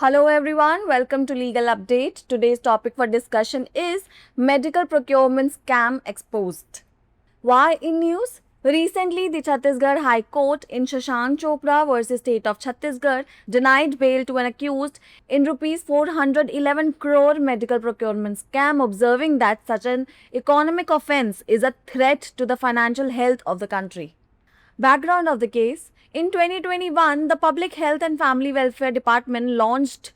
Hello everyone, welcome to Legal Update. Today's topic for discussion is medical procurement scam exposed. Why in news? Recently, the Chhattisgarh High Court in Shashank Chopra versus State of Chhattisgarh denied bail to an accused in rupees 411 crore medical procurement scam, observing that such an economic offence is a threat to the financial health of the country. Background of the case: in 2021, the Public Health and Family Welfare Department launched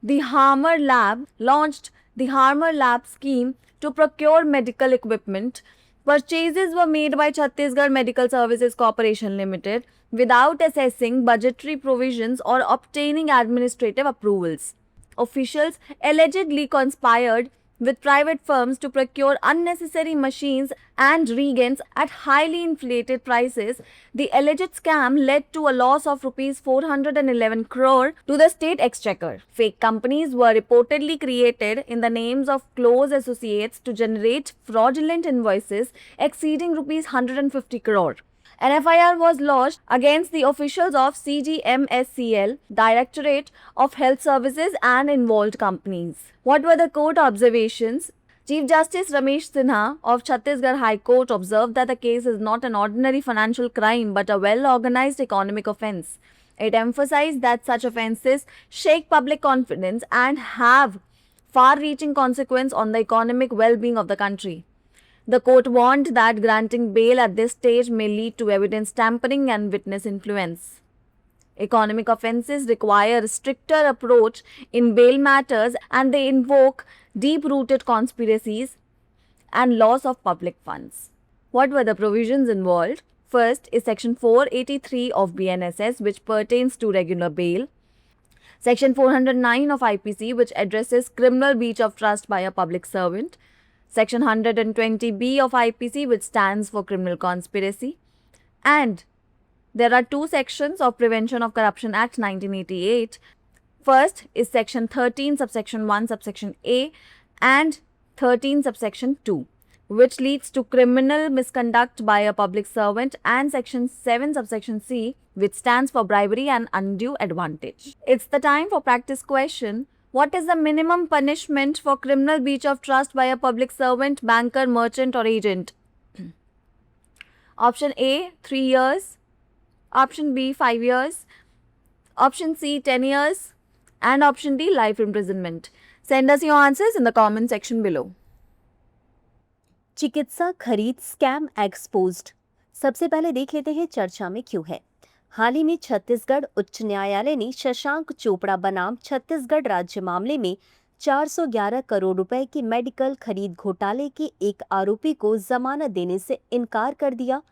the Harmer Lab scheme to procure medical equipment. Purchases were made by Chhattisgarh Medical Services Corporation Limited without assessing budgetary provisions or obtaining administrative approvals. Officials allegedly conspired with private firms to procure unnecessary machines and reagents at highly inflated prices. The alleged scam led to a loss of rupees 411 crore to the state exchequer. Fake companies were reportedly created in the names of close associates to generate fraudulent invoices exceeding rupees 150 crore. An FIR was lodged against the officials of CGMSCL, Directorate of Health Services, and involved companies. What were the court observations? Chief Justice Ramesh Sinha of Chhattisgarh High Court observed that the case is not an ordinary financial crime but a well-organized economic offence. It emphasized that such offences shake public confidence and have far-reaching consequences on the economic well-being of the country. The court warned that granting bail at this stage may lead to evidence tampering and witness influence. Economic offences require a stricter approach in bail matters and they invoke deep-rooted conspiracies and loss of public funds. What were the provisions involved? First is Section 483 of BNSS, which pertains to regular bail. Section 409 of IPC, which addresses criminal breach of trust by a public servant. Section 120B of IPC, which stands for criminal conspiracy. And there are two sections of Prevention of Corruption Act 1988. First is Section 13 subsection 1 subsection A and 13 subsection 2, which leads to criminal misconduct by a public servant, and Section 7 subsection C, which stands for bribery and undue advantage. It's the time for practice question. What is the minimum punishment for criminal breach of trust by a public servant, banker, merchant or agent? Option A, 3 years. Option B, 5 years. Option C, 10 years. And option D, life imprisonment. Send us your answers in the comment section below. चिकित्सा खरीद scam exposed. सबसे पहले देख लेते हैं चर्चा में क्यों है। हाल ही में छत्तीसगढ़ उच्च न्यायालय ने शशांक चोपड़ा बनाम छत्तीसगढ़ राज्य मामले में 411 करोड़ रुपए की मेडिकल खरीद घोटाले के एक आरोपी को जमानत देने से इनकार कर दिया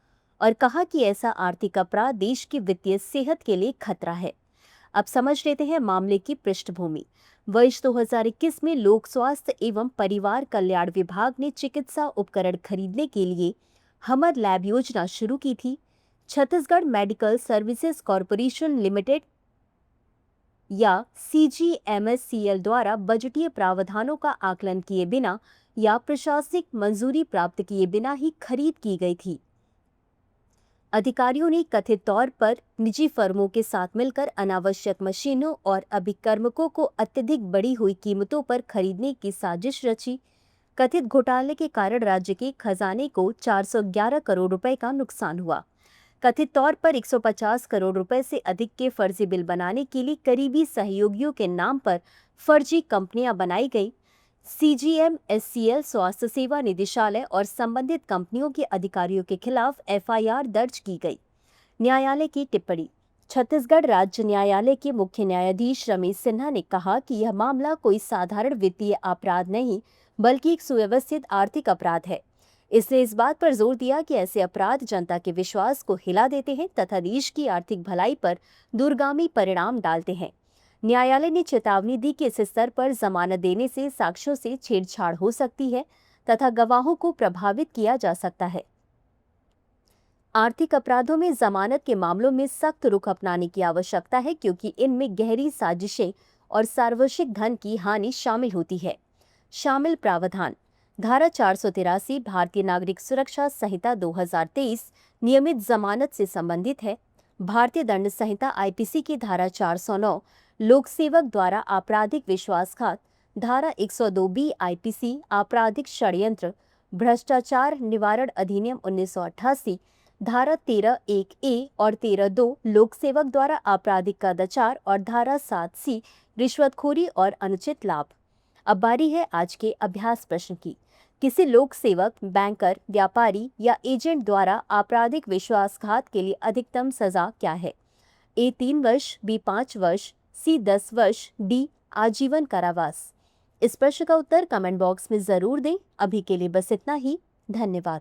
और कहा कि ऐसा आर्थिक अपराध देश की वित्तीय सेहत के लिए खतरा है। अब समझ लेते हैं मामले की पृष्ठभूमि। वर्ष 2021 में लोक स्वास्थ्य एवं परिवार कल्याण विभाग ने चिकित्सा उपकरण खरीदने के लिए हमर लैब योजना शुरू की थी। Chhattisgarh medical services corporation limited या CGMSCL द्वारा बजटीय प्रावधानों का आकलन किए बिना या प्रशासनिक मंजूरी प्राप्त किए बिना ही खरीद की गई थी। अधिकारियों ने कथित तौर पर निजी फर्मों के साथ मिलकर अनावश्यक मशीनों और अभिकर्मकों को अत्यधिक बढ़ी हुई कीमतों पर खरीदने की साजिश रची। कथित घोटाले के कारण राज्य के खजाने को 411 करोड़ रुपए का नुकसान हुआ। कथित तौर पर 150 करोड़ रुपए से अधिक के फर्जी बिल बनाने के लिए करीबी सहयोगियों के नाम पर फर्जी कंपनियां बनाई गई। CGMSCL स्वास्थ्य सेवा निदेशालय और संबंधित कंपनियों के अधिकारियों के खिलाफ FIR दर्ज की गई। न्यायालय की टिप्पणी। छत्तीसगढ़ राज्य न्यायालय के मुख्य न्यायाधीश रमेश सिन्हा ने कहा कि यह मामला कोई साधारण वित्तीय अपराध नहीं बल्कि एक सुव्यवस्थित आर्थिक अपराध है। इसने इस बात पर जोर दिया कि ऐसे अपराध जनता के विश्वास को हिला देते हैं तथा देश की आर्थिक भलाई पर दूरगामी परिणाम डालते हैं। न्यायालय ने चेतावनी दी कि इस स्तर पर जमानत देने से साक्ष्यों से छेड़छाड़ हो सकती है तथा गवाहों को प्रभावित किया जा सकता है। आर्थिक अपराधों में जमानत के मामलों में सख्त रुख अपनाने की आवश्यकता है क्योंकि इनमें गहरी साजिशें और सार्वजनिक धन की हानि शामिल होती है। शामिल प्रावधान। धारा 483 भारतीय नागरिक सुरक्षा संहिता 2023 नियमित जमानत से संबंधित है। भारतीय दंड संहिता आईपीसी की धारा 409 लोक सेवक द्वारा आपराधिक विश्वासघात, धारा 102 बी आईपीसी आपराधिक षड्यंत्र, भ्रष्टाचार निवारण अधिनियम 1988, धारा 13(1)(a) और 13(2) लोक सेवक द्वारा आपराधिक कदाचार और धारा 7(c) रिश्वतखोरी और अनुचित लाभ। अब बारी है आज के अभ्यास प्रश्न की। किसी लोक सेवक, बैंकर, व्यापारी या एजेंट द्वारा आपराधिक विश्वासघात के लिए अधिकतम सजा क्या है? ए 3 वर्ष, बी 5 वर्ष, सी 10 वर्ष, डी आजीवन कारावास। इस प्रश्न का उत्तर कमेंट बॉक्स में जरूर दें। अभी के लिए बस इतना ही। धन्यवाद।